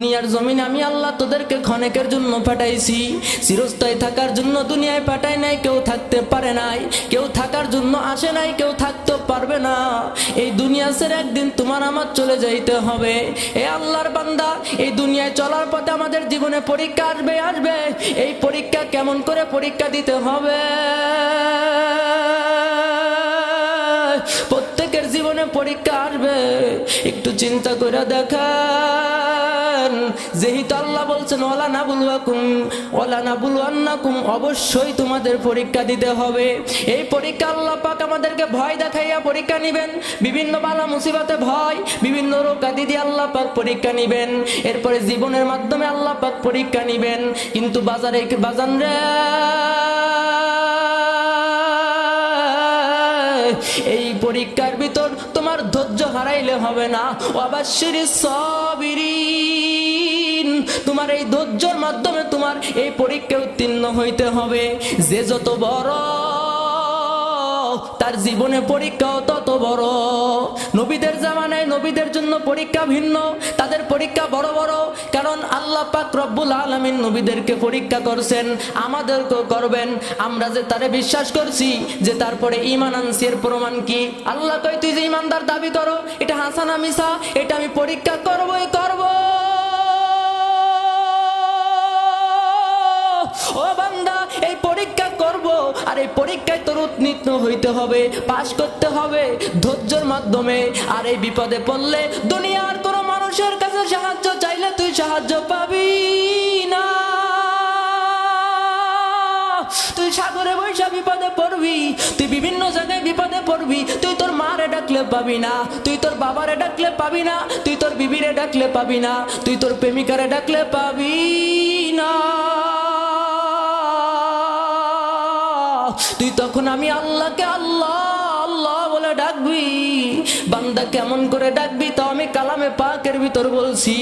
দুনিয়ার জমিনে আমি আল্লাহ তোদেরকে ক্ষণিকের জন্য পাঠাইছি, চিরস্থায়ী থাকার জন্য দুনিয়ায় পাঠাই নাই। কেউ থাকতে পারে নাই, কেউ থাকার জন্য আসে নাই, কেউ থাকতে পারবে না। এই দুনিয়া ছেড়ে একদিন তোমার আমার চলে যাইতে হবে। এ আল্লাহর বান্দা, এই দুনিয়ায় চলার পথে আমাদের জীবনে পরীক্ষা আসবে। এই পরীক্ষা কেমন করে পরীক্ষা দিতে হবে? প্রত্যেকের জীবনে পরীক্ষা আসবে, একটু চিন্তা করে দেখেন। যেহেতু আল্লাহ বলছেন ওয়ালা নাবুলুয়ান্নাকুম, অবশ্যই তোমাদের পরীক্ষা দিতে হবে। এই পরীক্ষা আল্লাহ পাক আমাদেরকে ভয় দেখাইয়া পরীক্ষা নিবেন। বিভিন্ন বালা মুসিবতে ভয়, বিভিন্ন রোগ আদি দিয়ে আল্লাহ পাক পরীক্ষা নিবেন। এরপরে জীবনের মাধ্যমে আল্লাহ পাক পরীক্ষা নিবেন। কিন্তু বাজান রে, এই পরীক্ষার ভিতর তোমার ধৈর্য হারাইলে হবে না। ওয়াবাশশিরিস সাবিরিন, তোমার এই ধৈর্যের মাধ্যমে তোমার এই পরীক্ষায় উত্তীর্ণ হইতে হবে। যে যত বড়, তার জীবনে পরীক্ষাও তত বড়। নবীদের জামানায় নবীদের জন্য পরীক্ষা ভিন্ন, তাদের পরীক্ষা বড় বড়। কারণ আল্লাহ পাক রব্বুল আলামিন নবীদেরকে পরীক্ষা করছেন, আমাদেরকেও করবেন। আমরা যে তারে বিশ্বাস করছি, যে তারপরে ঈমান আনছি, এর প্রমাণ কি? আল্লাহ কয় তুই যে ঈমানদার দাবি করো, এটা হাসানা মিছা, এটা আমি পরীক্ষা করবই করব। ও বান্দা, এই পরীক্ষা করব, আর এই পরীক্ষায় তোর উত্তীর্ণ হইতে হবে, পাশ করতে হবে ধৈর্যের মাধ্যমে। আর এই বিপদে পড়লে দুনিয়ার কোনো মানুষের কাছে সাহায্য চাইলে তুই সাহায্য পাবি না। তুই সাগরে বৈশা বিপদে পড়বি, তুই বিভিন্ন জায়গায় বিপদে পড়বি। তুই তোর মারে ডাকলে পাবি না, তুই তোর বাবারে ডাকলে পাবি না, তুই তোর বিবিরে ডাকলে পাবি না, তুই তোর প্রেমিকারে ডাকলে পাবি না। তুই তখন আমি আল্লাহকে আল্লাহ আল্লাহ বলে ডাকবি। বান্দা কেমন করে ডাকবি তা আমি কালামে পাকের ভিতর বলছি।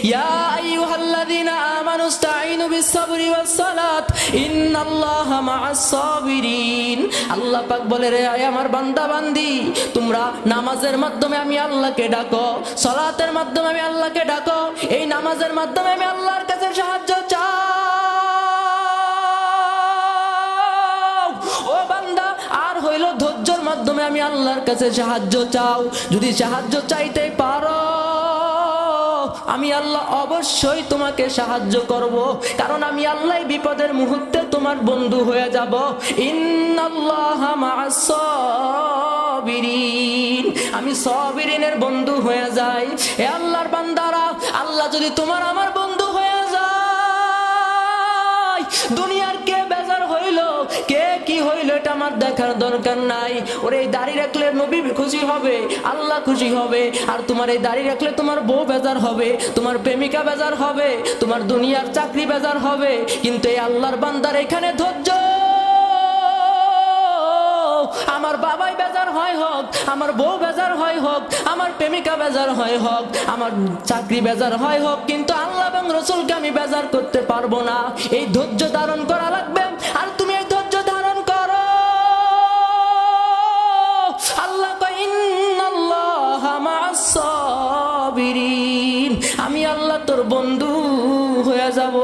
ইয়া আইয়ুহাল্লাযীনা আমানুস্তাঈনু বিস-সাবরি ওয়াস-সালাত ইন্নাল্লাহা মা'আস সাবিরিন। আল্লাহ পাক বলে, রে আমার বান্দা বান্দি, তোমরা নামাজের মাধ্যমে আমি আল্লাহকে ডাকো, সালাতের মাধ্যমে আমি আল্লাহকে ডাকো। এই নামাজের মাধ্যমে আমি আল্লাহর কাছে সাহায্য চাও। ও বান্দা, আর হইল ধৈর্যের মাধ্যমে আমি আল্লাহর কাছে সাহায্য চাও। যদি সাহায্য চাইতে পারো, আমি আল্লাহ অবশ্যই তোমাকে সাহায্য করব। কারণ আমি আল্লাহ বিপদের মুহূর্তে তোমার বন্ধু হয়ে যাব। ইন্নাল্লাহা মা'আস সাবিরিন, আমি সাবিরিনের বন্ধু হয়ে যাই। এ আল্লাহর বান্দারা, আল্লাহ যদি তোমার আমার বন্ধু হয়ে যায়, দুনিয়ার কে বেজার হইল, কে কি হইল, এটা আমার দেখার দরকার নাই। ওর এই দাড়ি রাখলে নবী খুশি হবে, আল্লাহ খুশি হবে। আর তোমার এই দাড়ি রাখলে তোমার বউ বেজার হবে, তোমার প্রেমিকা বেজার হবে, তোমার দুনিয়ার চাকরি বেজার হবে। কিন্তু এই আল্লাহর বান্দার এখানে ধৈর্য। আমার বাবাই বেজার হয় হোক, আমার বউ বেজার হয় হোক, আমার প্রেমিকা বেজার হয় হোক, আমার চাকরি বেজার হয় হোক, কিন্তু আল্লাহ এবং রাসূলকে আমি বেজার করতে পারবো না। এই ধৈর্য ধারণ করা লাগবে। আর তুমি এই ধৈর্য ধারণ করো। আল্লাহ কয় ইন্নাল্লাহা মা'আস সাবিরিন, আমি আল্লাহ তোর বন্ধু হয়ে যাব।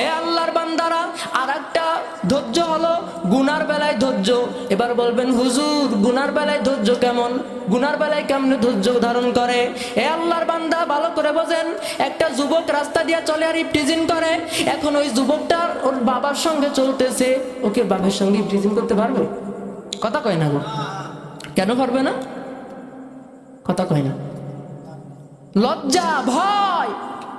এ আল্লাহর বান্দারা, আর একটা ধৈর্য হলো গুনার বেলায় ধৈর্য। এবার বলবেন হুজুর, গুনার বেলায় ধৈর্য কেমন? গুনার বেলায় কেমনে ধৈর্য ধারণ করে? এ আল্লাহর বান্দা, ভালো করে বোঝেন। একটা যুবক রাস্তা দিয়ে চলে আর ইফটিজিং করে। এখন ওই যুবকটা ওর বাবার সঙ্গে চলতেছে, ওকে বাবার সঙ্গে ইফটিজিং করতে পারবে? কথা কয় না গো। কেন পারবে না? কথা কয় না। লজ্জা, ভয়,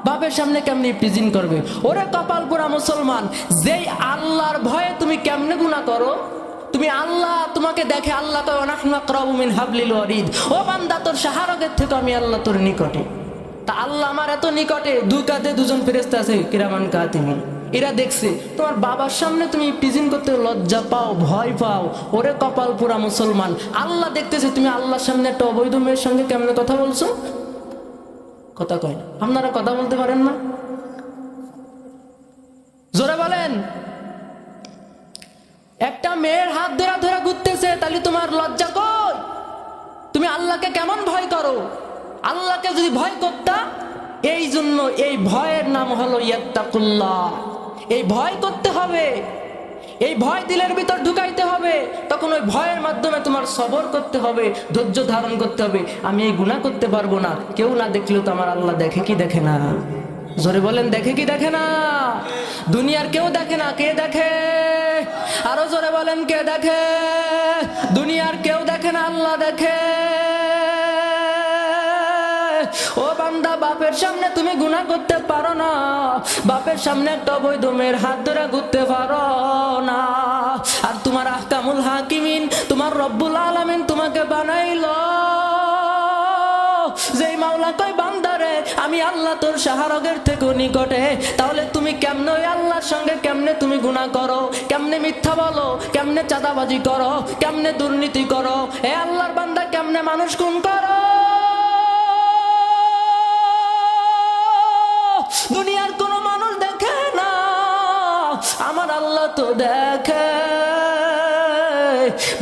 বাপের সামনে কেমনে ইফটিজিং করবে? ওরে কপাল পোড়া মুসলমান, যেই আল্লাহর ভয়ে তুমি কেমনে গুনাহ করো। তুমি আল্লাহ তোমাকে দেখে, আল্লাহ কয় ওয়ানাহনু আকরাবু মিন হাবলিল ওয়ারিদ। ও বান্দা, তোর শাহরগের থেকে আমি আল্লাহ তোর নিকটে। তা আল্লাহ আমার এত নিকটে, দুই কাঁধে দুজন ফেরেশতা আছে, কিরামান কাতিবিন, এরা দেখছে। তোমার বাবার সামনে তুমি ইফটিজিং করতে লজ্জা পাও, ভয় পাও। ওরে কপাল পোড়া মুসলমান, আল্লাহ দেখতেছে তুমি আল্লাহর সামনে একটা অবৈধ মেয়ের সঙ্গে কেমনে কথা বলছো। কথা কয় না। আপনারা কথা বলতে পারেন না? জোরে বলেন। একটা মেয়ের হাত ধরা ধরা ঘুরতেছে, তাহলে তোমার লজ্জা কই? তুমি আল্লাহকে কেমন ভয় করো? আল্লাহকে যদি ভয় করতা এই জন্য এই ভয়ের নাম হলো ইয়াত্তাকুল্লাহ। এই ভয় করতে হবে, এই ভয় দিলের ভিতর ঢুকাইতে হবে। তখন ওই ভয়ের মাধ্যমে তোমার সবর করতে হবে, ধৈর্য ধারণ করতে হবে। আমি এই গুনাহ করতে পারবো না, কেউ না দেখলেও তো আমার আল্লাহ দেখে কি দেখে না? জোরে বলেন, দেখে কি দেখে না? দুনিয়ার কেউ দেখে না, কে দেখে? আরো জোরে বলেন, কে দেখে? দুনিয়ার কেউ দেখে না, আল্লাহ দেখে। ও বান্দা, বাপের সামনে তুমি গুনাহ করতে পারো না, বাপের সামনে একটা অবৈধ মেয়ের হাত ধরে ঘুরতে পারো না। আর তোমার আহকামুল হাকিমিন, তোমার রব্বুল আলামিন তোমাকে বানাইলো, যেই মাওলা কয় বান্দারে আমি আল্লাহ তোর শাহরগের থেকে নিকটে, তাহলে তুমি কেমনে ওই আল্লাহর সঙ্গে কেমনে তুমি গুনাহ করো, কেমনে মিথ্যা বলো, কেমনে চাঁদাবাজি করো, কেমনে দুর্নীতি করো, এ আল্লাহর বান্দা কেমনে মানুষ খুন করো? দুনিয়ার কোন মানুষ দেখে না, আমার আল্লাহ তো দেখে।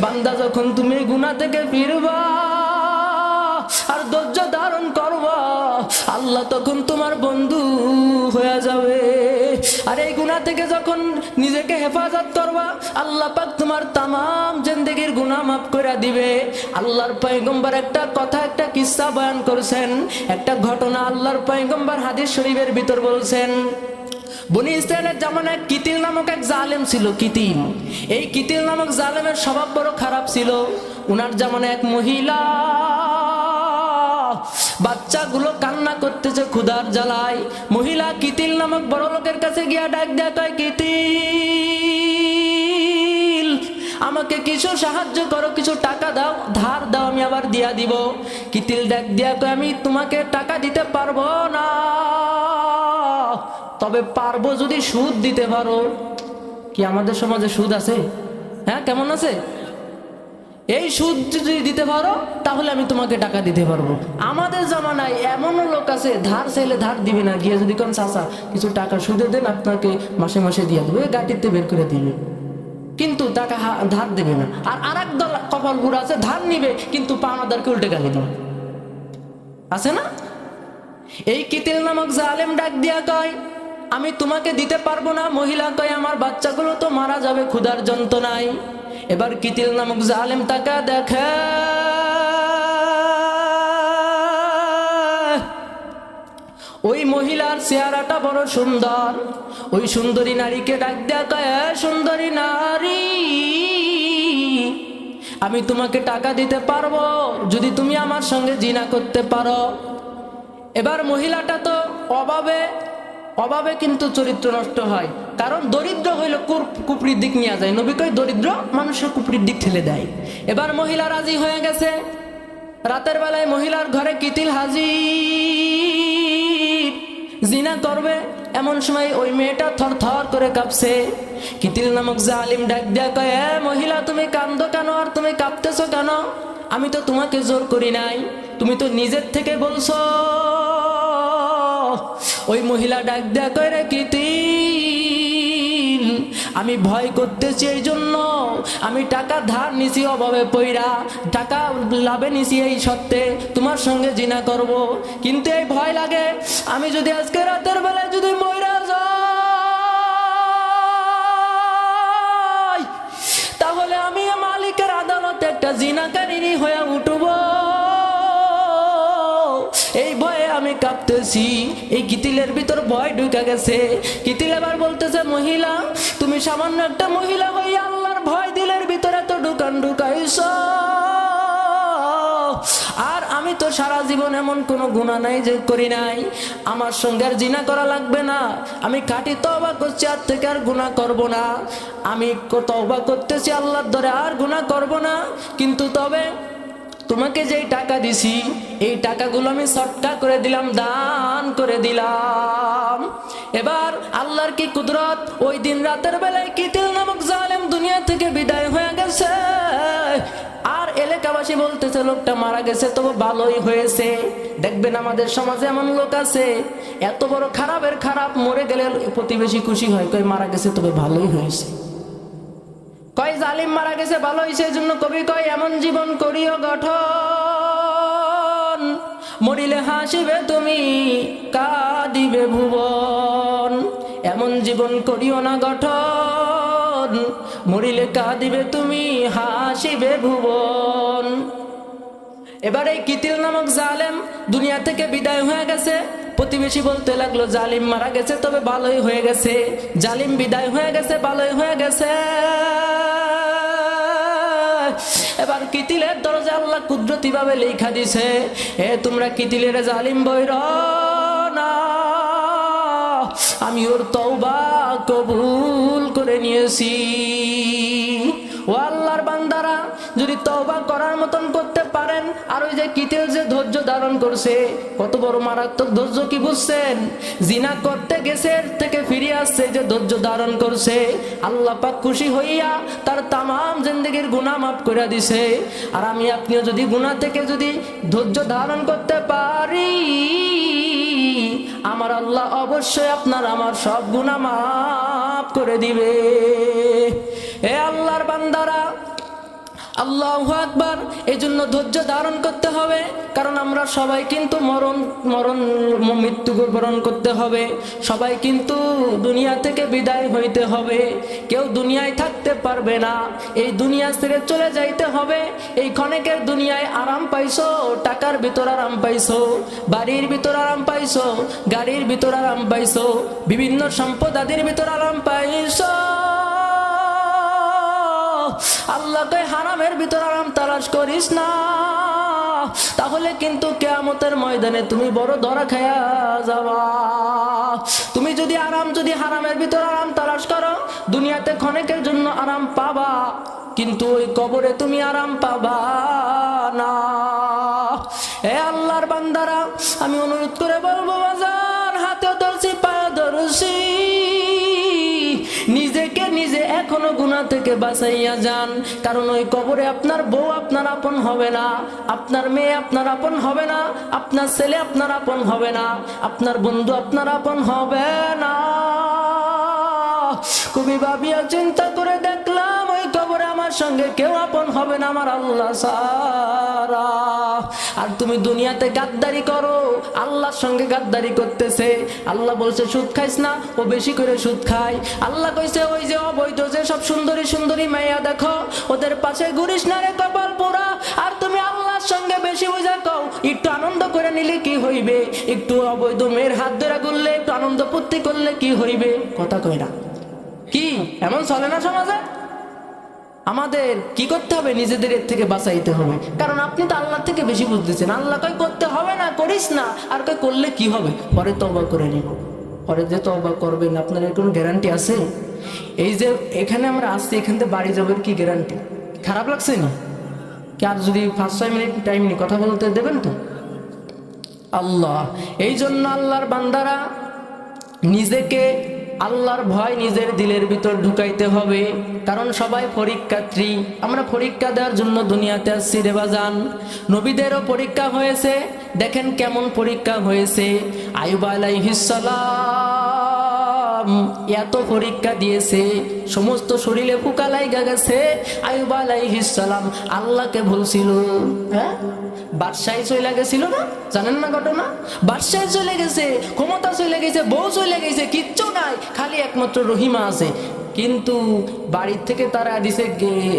বান্দা, যখন তুমি গুনাহ থেকে ফিরবা আর ধৈর্য ধারণ করবা, আল্লাহ তখন তোমার বন্ধু হয়ে যাবে। আর এই গুনাহ থেকে যখন নিজেকে হেফাজত করবা, আল্লাহ পাক তোমার তামাম জিন্দেগির গুনাহ মাফ করে দিবে। আল্লাহর পয়গম্বর একটা কথা, একটা কিস্সা বয়ান করেছেন, একটা ঘটনা আল্লাহর পয়গম্বর হাদিস শরীফের ভিতর বলছেন। বনি ইসরায়েলের জামানায় কিতিল নামক এক জালেম ছিল। কিতিল, এই কিতিল নামক জালেমের স্বভাব বড় খারাপ ছিল। উনার জামানায় এক মহিলা, বাচ্চাগুলো কান্না করতেছে ক্ষুধার জ্বালায়। মহিলা কিতিল নামক বড় লোকের কাছে গিয়া ডাক দেয়, কয় কিতিল, আমাকে কিছু সাহায্য করো, কিছু টাকা দাও, ধার দাও, আমি আবার দিয়া দিব। কিতিল ডাক দিয়া কয়, আমি তোমাকে টাকা দিতে পারবো না, তবে পারবো যদি সুদ দিতে পারো। কি আমাদের সমাজে সুদ আছে? হ্যাঁ, কেমন আছে? এই সুদ যদি দিতে পারো তাহলে আমি তোমাকে টাকা দিতে পারবো। আমাদের জামানায় এমনও লোক আছে, ধার চাইলে ধার দিবে না, গিয়ে যদি কোন চাচা কিছু টাকা সুদে দেন আপনাকে মাসে মাসে দিয়ে দেবে, গাড়িতে বের করে দিবে, কিন্তু টাকা ধার দেবে না। আর আরেক দল কপাল পুরো আছে, ধার নিবে কিন্তু পাওনাদারকে উল্টে গালি দেবে, আছে না? এই কিতিল নামক জালেম ডাক দিয়া কয়, আমি তোমাকে দিতে পারবো না। মহিলা কয়, আমার বাচ্চাগুলো তো মারা যাবে ক্ষুধার যন্ত্রণায়। এবার কিতিল নামক জালেম তাকে দেখে, ওই মহিলার চেহারাটা বড় সুন্দর। ওই সুন্দরী নারীকে ডাক দেয়া কয়, সুন্দরী নারী, আমি তোমাকে টাকা দিতে পারবো যদি তুমি আমার সঙ্গে জিনা করতে পারো। এবার মহিলাটা তো অভাবে কিন্তু চরিত্র নষ্ট হয়, কারণ দরিদ্র হইল কুপরির দিক নিয়ে যায়। নবী কয়, দরিদ্র মানুষের কুপরির দিক ঠেলে দেয়। এবার মহিলা রাজি হয়ে গেছে। রাতের বেলায় মহিলার ঘরে কিতিল হাজির, জিনা করবে। এমন সময় ওই মেয়েটা থরথর করে কাঁপছে। কিতিল নামক জালিম ডাক দেয়া কয়, মহিলা, তুমি কাঁদো কেন আর তুমি কাঁপতেছো কেন? আমি তো তোমাকে জোর করি নাই, তুমি তো নিজের থেকে বলছো। ওই মহিলা ডাক দেয়া কয়, রে কিতিল, আমি ভয় করতেছি, এই জন্য আমি টাকা ধার নিছি, অভাবে পইরা টাকা লাভে নিছি, এই সত্ত্বে তোমার সঙ্গে জিনা করব। কিন্তু এই ভয় লাগে, আমি যদি আজকে রাতের বেলায় যদি মইরা যাই, তাহলে আমি মালিকের আদালতে একটা জিনাকারিনী হয়ে উঠব। এই ভয়ে আমি কাঁপতেছি। এই কিতিলের ভিতর ভয় ঢুকে গেছে। কিতিল এবার বলতেছে, মহিলা, তুমি সামান্য একটা মহিলা হই আল্লাহর ভয় দিলের ভিতরে তো ঢুকাইছ। আর আমি তো সারা জীবন এমন কোনো গুনাহ নাই যে করি নাই, আমার সঙ্গে আর জিনা করা লাগবে না। আমি খাঁটি তওবা করছি, আর থেকে আর গুনাহ করব না। আমি তওবা করতেছি আল্লাহর দরে, আর গুনাহ করব না। কিন্তু তবে তোমাকে যেই টাকা দিছি, এই টাকাগুলো আমি সটকা করে দিলাম, দান করে দিলাম। এবার আল্লাহর কি কুদরত, ওই দিন রাতের বেলায় কিতিল নামক জালেম দুনিয়া থেকে বিদায় হয়ে গেছে। আর এলাকাবাসী বলতেছে, লোকটা মারা গেছে তবে ভালোই হয়েছে। দেখবেন আমাদের সমাজে এমন লোক আছে, এত বড় খারাপের খারাপ, মরে গেলে প্রতিবেশী খুশি হয়, কই মারা গেছে তবে ভালোই হয়েছে। কয় জালিম মারা গেছে ভালো হয়েছে, এই জন্য কবি কয়, এমন জীবন করিও গঠন মরিলে হাসিবে তুমি, কাঁদিবে ভুবন। এমন জীবন করিও না গঠন, মরিলে কাঁদিবে তুমি, হাসিবে ভুবন। এবার এই কিতিল নামক জালেম দুনিয়া থেকে বিদায় হয়ে গেছে। প্রতিবেশী বলতে লাগলো জালিম মারা গেছে, তবে ভালোই হয়ে গেছে, জালিম বিদায় হয়ে গেছে, ভালোই হয়ে গেছে। এবার কিতিলের দরজা আল্লাহ কুদরতি ভাবে লেখা দিছে, এ তোমরা কিতিলের জালিম বইর না, আমি ওর তওবা কবুল করে নিয়েছি। ও আল্লাহর বান্দারা, যদি তওবা করার মতন করতে পারেন, আর ওই যে কিতিল যে ধৈর্য ধারণ করছে, কত বড় মারাত্মক ধৈর্য কি বুঝছেন? জিনা করতে গেছে, এর থেকে ফিরে আসছে, যে ধৈর্য ধারণ করছে, আল্লাহ পাক খুশি হইয়া তার তামাম জিন্দেগির গুনাহ মাফ করে দিছে। আর আমি আপনিও যদি গুনাহ থেকে যদি ধৈর্য ধারণ করতে পারি, আমার আল্লাহ অবশ্যই আপনার আমার সব গুনাহ মাফ করে দিবে। হে আল্লাহর বান্দারা, আল্লাহু আকবার। এই জন্য ধৈর্য ধারণ করতে হবে, কারণ আমরা সবাই কিন্তু মৃত্যুবরণ করতে হবে, সবাই কিন্তু দুনিয়া থেকে বিদায় হইতে হবে, কেউ দুনিয়ায় থাকতে পারবে না, এই দুনিয়া ছেড়ে চলে যাইতে হবে। এই ক্ষণিকের দুনিয়ায় আরাম পাইছো, টাকার ভিতর আরাম পাইছো, বাড়ির ভিতর আরাম পাইছো, গাড়ির ভিতর আরাম পাইছো, বিভিন্ন সম্পদ আদির ভিতর আরাম পাইছো। আল্লাহকে হারামের ভিতর আরাম তালাশ করিস না, তাহলে কিন্তু কিয়ামতের ময়দানে তুমি বড় ধরা খায়া যাবা। তুমি যদি হারামের ভিতর আরাম তালাশ করো, দুনিয়াতে ক্ষণিকের জন্য আরাম পাবা, কিন্তু ওই কবরে তুমি আরাম পাবা না। হে আল্লাহর বান্দারা, আমি অনুরোধ করে বলবো, বাজার হাতে ধরছি, পায়ে ধরছি, নিজেকে নিজে এখনো গুনাহ থেকে বাঁচাইয়া যান, কারণ ওই কবরে আপনার বউ আপনার আপন হবে না, আপনার মেয়ে আপনার আপন হবে না, আপনার ছেলে আপনার আপন হবে না, আপনার বন্ধু আপনার আপন হবে না। খুবই ভাবিয়া চিন্তা করে দেখলাম, ওই কবরে আমার সঙ্গে কেউ আপন হবে না আমার আল্লাহ ছাড়া। আর তুমি দুনিয়াতে গাদ্দারি করো, আল্লাহর সঙ্গে গাদ্দারি করতেছে। আল্লাহ বলছে সুদ খাইস না, ও বেশি করে সুদ খায়। আল্লাহ কইছে ওই যে অবৈধ যে সব সুন্দরী সুন্দরী মাইয়া দেখো, ওদের পাশে ঘুরিস না রে কপাল পোড়া। আর তুমি আল্লাহর সঙ্গে বেশি বুঝা কও, একটু আনন্দ করে নিলে কি হইবে, একটু অবৈধ মেয়ের হাত ধরে ঘুরলে, একটু আনন্দ ফুর্তি করলে কি হইবে? কথা কই না কি? এমন চলে না সমাজে? আমাদের কি করতে হবে? নিজেদের এর থেকে বাঁচাইতে হবে, কারণ আপনি তো আল্লাহ থেকে বেশি বুঝতেছেন। আল্লাহ কই করতে হবে না, করিস না, আর কই করলে কি হবে, পরে তওবা করে নিব। পরে যে তওবা করবেন, আপনার এর কোনো গ্যারান্টি আছে? এই যে এখানে আমরা আসছি, এখান থেকে বাড়ি যাবেন, কি গ্যারান্টি? খারাপ লাগছে না কি? আর যদি 5-6 মিনিট টাইম নিয়ে কথা বলতে দেবেন তো আল্লাহ। এই জন্য আল্লাহর বান্দারা, নিজেকে আল্লাহর ভয় নিজের দিলের ভিতর ঢুকাইতে হবে, কারণ সবাই পরীক্ষার্থী। আমরা পরীক্ষা দেওয়ার জন্য দুনিয়াতে আসছি রে বাজান। নবীদেরও পরীক্ষা হয়েছে, দেখেন কেমন পরীক্ষা হয়েছে। আইয়ুব আলাইহিস সালাম এত পরীক্ষা দিয়েছে, সমস্ত শরীরে পোকা লাইগা গেছে। আইয়ুব আলাইহিস সালাম আল্লাহকে ভুলছিল, হ্যাঁ, বাদশাহী চলে গেছিল না, জানেন না ঘটনা? বাদশাহী চলে গেছে, ক্ষমতা চলে গেছে, বউ চলে গেছে, কিচ্ছু নাই, খালি একমাত্র রহিমা আছে। কিন্তু বাড়ির থেকে তারা দিছে,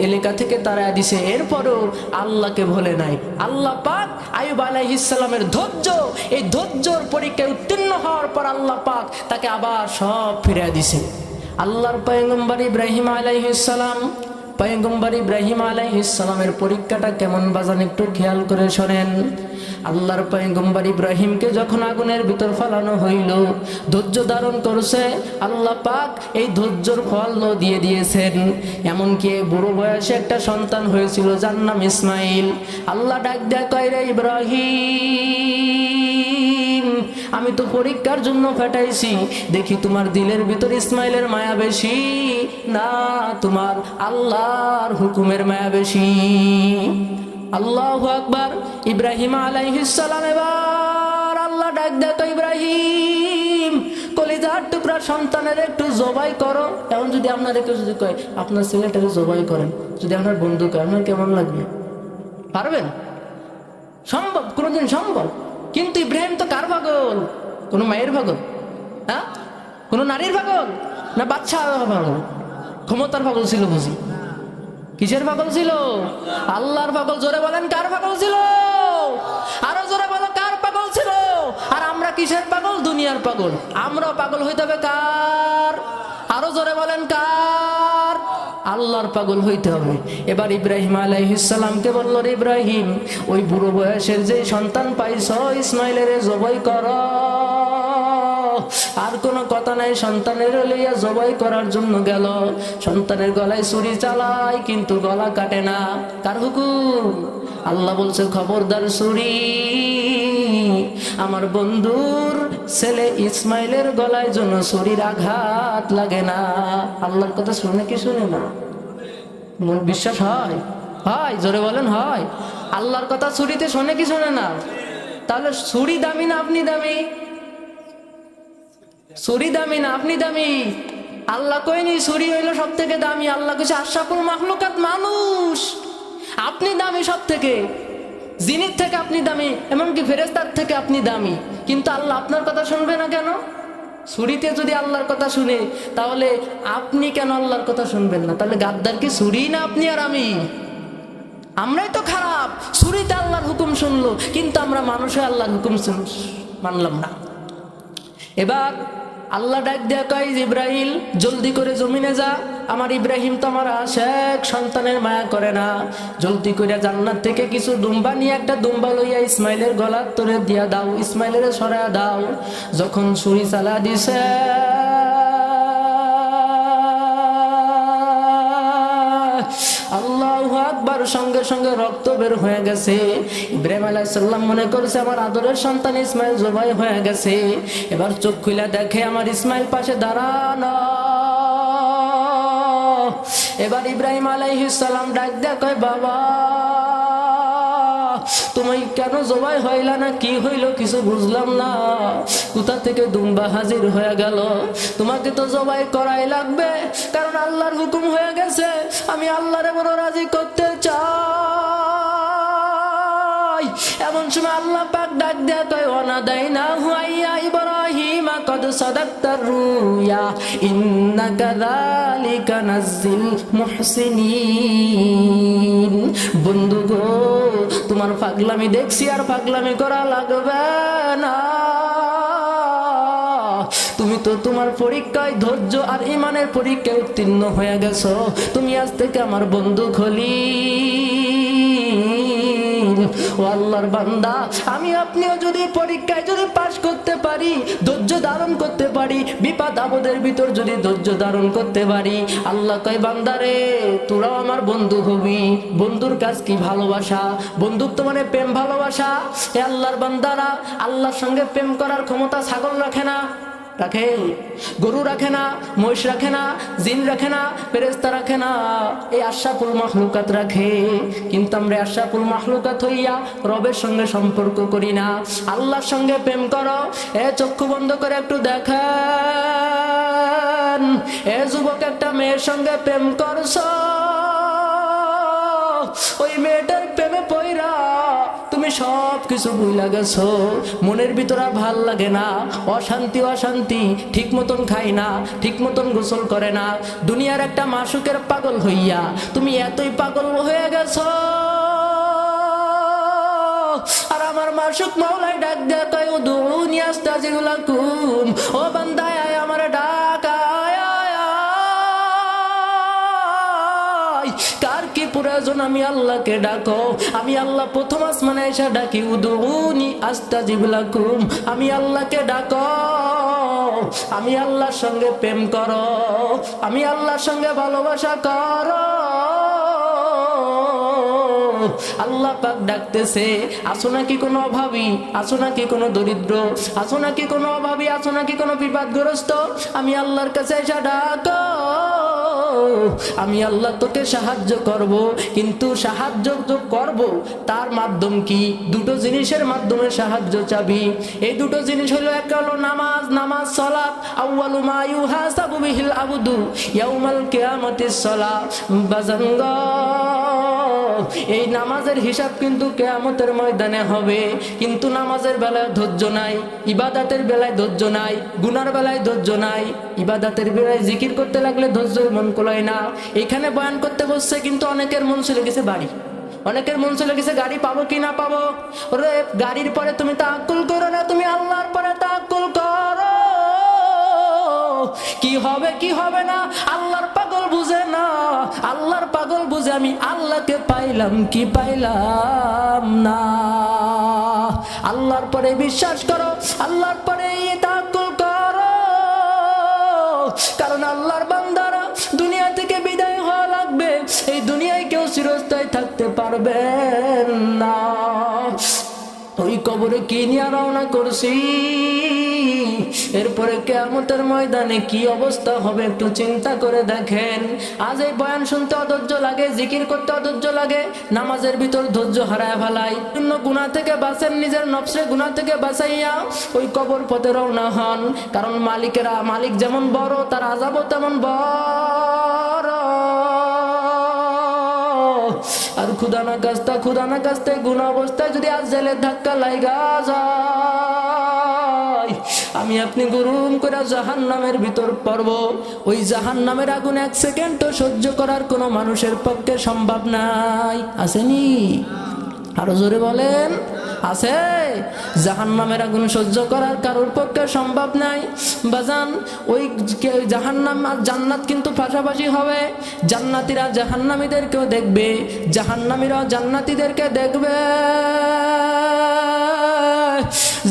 এলাকা থেকে তারা দিছে, এরপরও আল্লাহকে ভুলে নাই। আল্লাহ পাক আইয়ুব আলাইহিস সালামের ধৈর্য, এই ধৈর্যর পরীক্ষায় উত্তীর্ণ হওয়ার পর আল্লাহ পাক তাকে আবার সব ফিরিয়ে দিছে। আল্লাহর পয়গম্বর ইব্রাহিম আলাইহিস সালাম, পয়গম্বর ইব্রাহিম আলাইহিস সালামের পরীক্ষাটা কেমন বাজান একটু খেয়াল করে শোনেন। আল্লাহর পয়গম্বর ইব্রাহিমকে যখন আগুনের ভিতর ফেলানো হইল, ধৈর্য ধারণ করছে, আল্লাহ পাক এই ধৈর্যর ফল দিয়ে দিয়েছেন। এমনকি বুড়ো বয়সে একটা সন্তান হয়েছিল, যার নাম ইসমাইল। আল্লাহ ডাক দেয়া কয়, রে ইব্রাহিম, আমি তো পরীক্ষার জন্য পাঠাইছি, দেখি তোমার দিলের ভিতর ইসমাইলের মায়া বেশি না তোমার আল্লাহর হুকুমের মায়া বেশি? আল্লাহু আকবার। ইব্রাহিম আলাইহিস সালাম, এবার আল্লাহ ডাক দেখো, ইব্রাহিম কলিজার টুকরা সন্তানের একটু জবাই করো। এখন যদি আপনাদেরকে যদি কয় আপনার ছেলেটাকে জবাই করেন, যদি আপনার বন্ধু কয়, আপনার কেমন লাগবে? পারবেন? সম্ভব? কোনোদিন সম্ভব? কিন্তু ইব্রাহিম তো কার পাগল? কোনো মায়ের পাগল? হ্যাঁ, কোনো নারীর পাগল না বাচ্চা পাগল? ক্ষমতার পাগল ছিল বুঝি? কিসের পাগল ছিল? আল্লাহর পাগল। জোরে বলেন কার পাগল ছিল? আরো জোরে বলো কার পাগল ছিল? আর আমরা কিসের পাগল? দুনিয়ার পাগল। আমরা পাগল হইতে হবে কার? আরো জোরে বলেন কার? আল্লাহর পাগল হইতে হবে। এবার ইব্রাহিম আলাইহিস সালামকে বলল, রে ইব্রাহিম, ওই বুড়ো বয়সের যে সন্তান পাইছো ইসমাইলের জবাই করো। আর কোনো কথা নাই, সন্তানের লইয়া জবাই করার জন্য গেল। সন্তানের গলায় ছুরি চালায় কিন্তু গলা কাটে না। কার হুকুম? আল্লাহ বলছে, খবরদার ছুরি আমার বন্ধুর ছেলে ইসমাইলের গলায় যেন ছুরির আঘাত লাগে না। আল্লাহর কথা শুনে কি শুনে না? মন বিশ্বাস হয়? হয়? জোরে বলেন হয়? আল্লাহর কথা ছুরিতে শোনে কি শোনে না? তাহলে ছুরি দামি না আপনি দামি? ছুরি দামি না আপনি দামি? আল্লাহ কইনি ছুরি হইল সব থেকে দামি। আল্লাহ কইছে আশরাফুল মাখলুকাত মানুষ। আপনি দামি সব থেকে, জিনিস থেকে আপনি দামি, এমনকি ফেরেশতার থেকে আপনি দামি। কিন্তু আল্লাহ আপনার কথা শুনবে না কেন? ছুরিতে যদি আল্লাহর কথা শুনে, তাহলে আপনি কেন আল্লাহর কথা শুনবেন না? তাহলে গাদ্দার কি ছুরি না আপনি আর আমি? আমরাই তো খারাপ। ছুরিতে আল্লাহর হুকুম শুনলো, কিন্তু আমরা মানুষে আল্লাহর হুকুম মানলাম না। এবার আল্লাহ ডাক দেয়া কয়, জিব্রাইল জলদি করে জমিনে যা। আমার ইব্রাহিম তো আমার আশেক সন্তানের মায়া করে না। জলদি করে জান্নাত থেকে কিছু দুম্বা নিয়ে একটা দুম্বা লইয়া ইসমাইলের গলার তরে দিয়া দাও, ইসমাইলের সরায়া দাও। যখন ছুরি চালা দিছে, আল্লাহু আকবার, সঙ্গে সঙ্গে রক্ত বের হয়ে গেছে। ইব্রাহিম আলাইহিস সালাম মনে করেছে আমার আদরের সন্তান ইসমাইল জবাই হয়ে গেছে। এবার চোখ খুলে দেখে আমার ইসমাইল পাশে দাঁড়ানো। এবার ইব্রাহিম আলাইহিস সালাম ডাক দেয়া কয়, বাবা তুমি কেন জবাই হইলা না? কি হইল কিছু বুঝলাম না। কোথা থেকে দুম্বা হাজির হয়ে গেল? তোমাকে তো জবাই করাই লাগবে, কারণ আল্লাহর হুকুম হয়ে গেছে। আমি আল্লাহরে বড় রাজি করতে চাই। এমন সময় আল্লাহ পাক ডাক দেয়া কয়, ওয়ানাদাইনাহু ইয়া ইব্রাহিম قد صدقت الرؤيا إنا كذلك نجزي المحسنين। বন্ধু গো, তোমার পাগলামি দেখছি, আর পাগলামি করা লাগবে না। তুমি তো তোমার পরীক্ষায় ধৈর্য আর ইমানের পরীক্ষায় উত্তীর্ণ হয়ে গেছো। তুমি আজ থেকে আমার বন্ধু খলিল। ও আল্লাহর বান্দা, আমি আপনিও যদি পরীক্ষায় যদি পাশ করতে পারি, ধৈর্য ধারণ করতে পারি, বিপদ আপদের ভিতর যদি ধৈর্য ধারণ করতে পারি, আল্লাহ কয় বান্দারে তোরাও আমার বন্ধু হবি। বন্ধুর কাজ কি? ভালোবাসা। বন্ধুত্ব মানে প্রেম ভালোবাসা। এ আল্লাহর বান্দারা, আল্লাহর সঙ্গে প্রেম করার ক্ষমতা ছাগল রাখে না, রাখে? গরু রাখে না, মহিষ রাখে না, জিন রাখে না, ফেরেশতা রাখে না, এই আশরাফুল মাখলুকাত রাখে। কিন্তু আমরা আশরাফুল মাখলুকাত হইয়া রবের সঙ্গে সম্পর্ক করি না। আল্লাহর সঙ্গে প্রেম করো। এ চক্ষু বন্ধ করে একটু দেখেন, এ যুবক একটা মেয়ের সঙ্গে প্রেম করছো, ওই মেয়েটার প্রেমে পইরা তুমি সব কিছু ভুইলা গেছো। মনের ভিতর আর ভাল লাগে না, অশান্তি অশান্তি, ঠিক মতন খাই না, ঠিক মতন গোসল করে না। দুনিয়ার একটা মাসুকের পাগল হইয়া তুমি এতই পাগল হয়ে গেছো। আর আমার মাসুক মাওলাই ডাক দেয়া কয়, উদুনি আস্তাজিব লাকুম। ও বান্দা আয় আমার ডাক, কার কি প্রয়োজন? আমি আল্লাহকে ডাকো। আমি আল্লাহ প্রথম আসমানে এসে ডাকি, উদুনি আস্তাজিব লাকুম। আমি আল্লাহকে ডাকো, আমি আল্লাহর সঙ্গে প্রেম করো, আমি আল্লাহর সঙ্গে ভালোবাসা করো। আল্লাহ পাক ডাকতেছে, আসো নাকি কোনো অভাবী, আসো নাকি কোনো দরিদ্র, আসো নাকি কোনো অভাবী, আসো নাকি কোনো বিপদগ্রস্ত, আমি আল্লাহর কাছে এসে ডাকো। আমি আল্লাহ তোকে সাহায্য করব। কিন্তু সাহায্য তো করব, তার মাধ্যম কি? দুটো জিনিসের মাধ্যমে সাহায্য চাবি। এই দুটো জিনিস হলো, এক হলো নামাজ। নামাজ সালাত, আউয়ালু মা ইউহাসাবু বিহিল আবদু ইয়াউমাল কিয়ামাতিস সালাত। বাজানগো, এই নামাজের হিসাব কিন্তু কিয়ামতের ময়দানে হবে। কিন্তু নামাজের বেলায় ধৈর্য নাই, ইবাদতের বেলায় ধৈর্য নাই, গুনার বেলায় ধৈর্য নাই। ইবাদতের বেলায় জিকির করতে লাগলে ধৈর্য মন কোলায় না। এখানে বয়ান করতে বসছে, কিন্তু অনেকের মন চলে গেছে বাড়ি, অনেকের মন চলে গেছে গাড়ি পাবো কি না পাবো। ওরে গাড়ির পরে তুমি তাওয়াক্কুল করো না, তুমি আল্লাহর পরে তাওয়াক্কুল করো। কি হবে কি হবে না আল্লাহর পাগল বুঝে না, আল্লাহর পাগল বুঝে আমি আল্লাহকে পাইলাম কি পাইলাম না। আল্লাহর পরে বিশ্বাস করো, আল্লাহর পরে তাওয়াক্কুল করো। কারণ আল্লাহর বান্দারা দুনিয়া থেকে বিদায় হওয়া লাগবে, এই দুনিয়ায় কেউ চিরস্থায়ী থাকতে পারবেন না। ওই কবরে কি নিয়ে রওনা করছি, এরপরে কিয়ামতের ময়দানে কি অবস্থা হবে একটু চিন্তা করে দেখেন। আজ এই বয়ান শুনতে অধৈর্য লাগে, জিকির করতে অধৈর্য লাগে, নামাজের ভিতর ধৈর্য হারায় ফেলাই। গুনাহ থেকে বাঁচেন, নিজের নফসে গুনাহ থেকে বাঁচাইয়া ওই কবর পথে রওনা হন। কারণ মালিক যেমন বড়, তার আযাবও তেমন বড়। আর খুদা না কাস্তে গুনাহ অবস্থায় যদি আজ জেলের ধাক্কা লাইগা যায়, আমি আপনি গরুম করে জাহান্নামের ভিতর পড়ব। ওই জাহান্নামের আগুন 1 সেকেন্ডও সহ্য করার কোনো মানুষের পক্ষে সম্ভব নাই। আসেনি? আরো জোরে বলেন, আছে? জাহান্নামের আগুন সহ্য করার কারোর পক্ষে সম্ভব নাই বাজান। ওই জাহান্নাম আর জান্নাত কিন্তু পাশাপাশি হবে। জান্নাতীরা জাহান্নামীদেরকেও দেখবে, জাহান্নামীরাও জান্নাতীদেরকে দেখবে।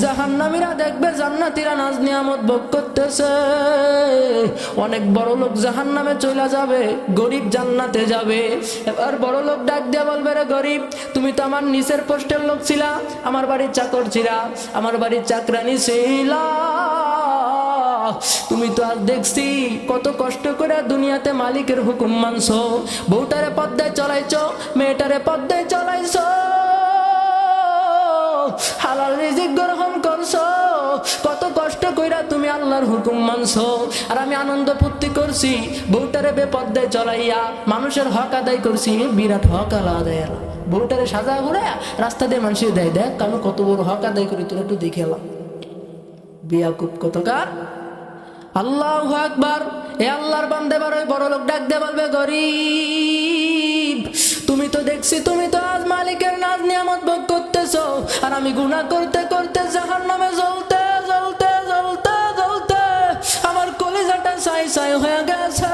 জাহান্নামীরা দেখবে জান্নাতীরা নাজ নিয়ামত ভোগ করতেছে। অনেক বড় লোক জাহান্নামে চলে যাবে, গরিব জান্নাতে যাবে। এবার বড় লোক ডাক দিয়ে বলবে, রে গরিব, তুমি তো আমার নিচের পোস্টের লোক ছিলা, আমার বাড়ির চাকর ছিলা, আমার বাড়ির চাকরানি ছিলা। তুমি তো আজ দেখছি কত কষ্ট করে দুনিয়াতে মালিকের হুকুম মানছো, বউটারে পদ্মায় চলাইছো, মেয়েটারে পদ্মায় চলাইছো, হালাল রিজিক গ্রহণ করছো, কত কষ্ট কইরা তুমি আল্লাহর হুকুম মানছো। আর আমি আনন্দ ফুর্তি করছি, বউটারে বেপদ্দায় চলাইয়া মানুষের হক আদায় করছি। বিরাট হক আদায়, বউটারে সাজা ঘুরে রাস্তা দিয়ে মানুষ দেয়, দেখ আমি কত বড় হক আদায় করি, তোর একটু দেখে এলাম। বিয়াকুব কতকার। আল্লাহু আকবার। এ আল্লাহর বান্দা এবার ওই বড় লোক ডাক দিয়ে বলবে, গরিব, তুমি তো দেখছি তুমি তো আজ মালিকের নাজ নিয়ামত ভোগ করতেছো, আর আমি গুনাহ করতে করতে জাহান্নামে জ্বলতে জ্বলতে জ্বলতে জ্বলতে আমার কলিজাটা ছাই ছাই হয়ে গেছে।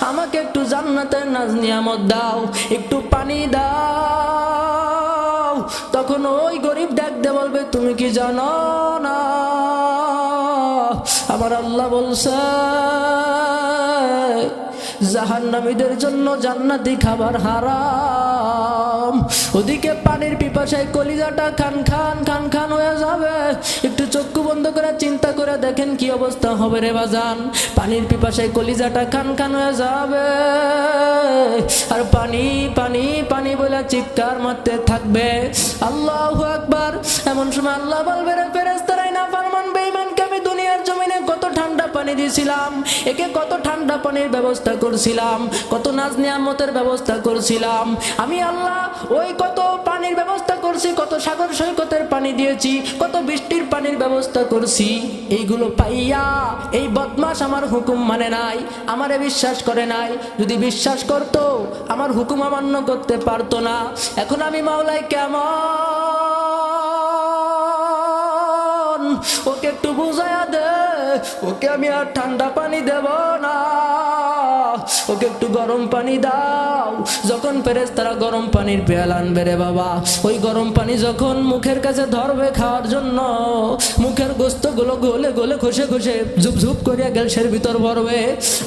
আমাকে একটু জান্নাতের নাজ নিয়ামত দাও, একটু পানি দাও। তখন ওই গরিব ডাক দিয়ে বলবে, তুমি কি জানো না আমার আল্লাহ বলছে জাহান্নামীদের জন্য জান্নাতি খাবার হারাম। ওদিকে পানির পিপাসায় কলিজাটা খান খান খান খান হয়ে যাবে। একটু চক্ষু বন্ধ করে চিন্তা করে দেখেন কি অবস্থা হবে রে বাজান। পানির পিপাসায় কলিজাটা খান খান হয়ে যাবে, আর পানি পানি পানি বলে চিৎকার মারতে থাকবে। আল্লাহু আকবার। এমন সময় আল্লাহ বলবে, রে ফেরেশতারাই না ফরমান বেঈমানকে আমি দুনিয়ার জমিনে কত ঠান্ডা পানি দিয়েছিলাম, একে কত ঠান্ডা পানির ব্যবস্থা করছিলাম, কত নাজ নিয়ামতের ব্যবস্থা করছিলাম। আমি আল্লাহ ওই কত পানির ব্যবস্থা করছি, কত সাগর সৈকতের পানি দিয়েছি, কত বৃষ্টির পানির ব্যবস্থা করছি। এইগুলো পাইয়া এই বদমাশ আমার হুকুম মানে নাই, আমারে বিশ্বাস করে নাই। যদি বিশ্বাস করতো আমার হুকুম অমান্য করতে পারতো না। এখন আমি মাওলাই কেমন, ওকে একটু বুঝায়া দে, ওকে আমি আর ঠান্ডা পানি দেব না, ওকে একটু গরম পানি দাও। যখন ফেরেশতারা গরম পানির পেয়ালা আনবে রে বাবা, ওই গরম পানি যখন মুখের কাছে ধরবে খাওয়ার জন্য, মুখের গোস্তগুলো গলে গলে খসে খসে ঝুপ ঝুপ করিয়া গ্যাসের ভিতর ভরবে।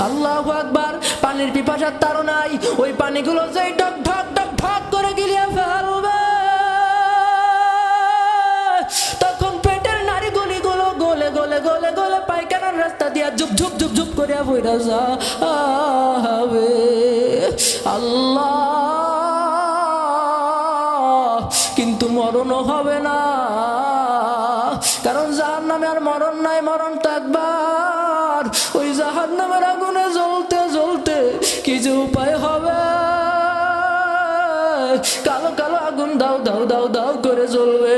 আল্লাহু আকবার। পানির পিপাসার তাড়নায় ওই পানিগুলো যেই ঢক ঢক ঢক ঢক করে গিলিয়ে ফেলবে, তখন পেটের নাড়িগুলো গলে গলে গলে গলে পায়খানার রাস্তা দিয়া ঝুপ ঝুপ ঝুপ ঝুপ করিয়া বইরা যাবে। আল্লাহ, কিন্তু মরণও হবে না, কারণ জাহান্নামে আর মরণ নাই, মরণ তো একবার। ওই জাহান্নামের আগুনে জ্বলতে জ্বলতে কি যে উপায় হবে। কালো কালো আগুন দাও দাও দাও দাও করে জ্বলবে,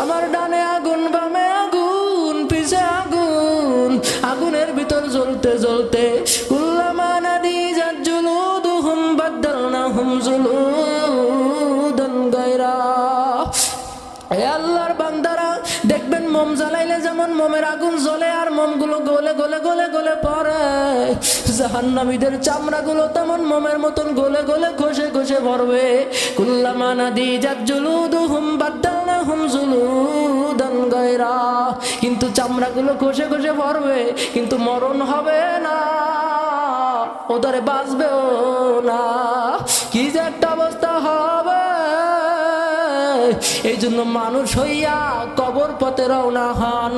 আমার ডানে আগুন বামে আগুন পিছে আগুন, আগুনের ভিতর জ্বলতে জ্বলতে কুল্লামা নাদিজাত জুলুদুহুম বাদদালনাহুম জুলুদান গায়রা। হে আল্লাহর বান্দারা, দেখবেন মোম জ্বালাইলে যেমন মোমের আগুন জ্বলে আর মোমগুলো গলে গলে গলে গলে পড়ে, জাহান্নামীদের চামড়াগুলো তেমন মোমের মতন গলে গলে খসে খসে পড়বে। কুল্লামা নাদিজাত জুলুদুহুম বাদদালনাহুম জুলুদান গায়রা। কিন্তু চামড়াগুলো খসে খসে পড়বে, কিন্তু মরণ হবে না, ওদের বাঁচবেও না। কি যে একটা অবস্থা হবে। এই জন্য মানুষ হইয়া কবর পথে রওনা হন।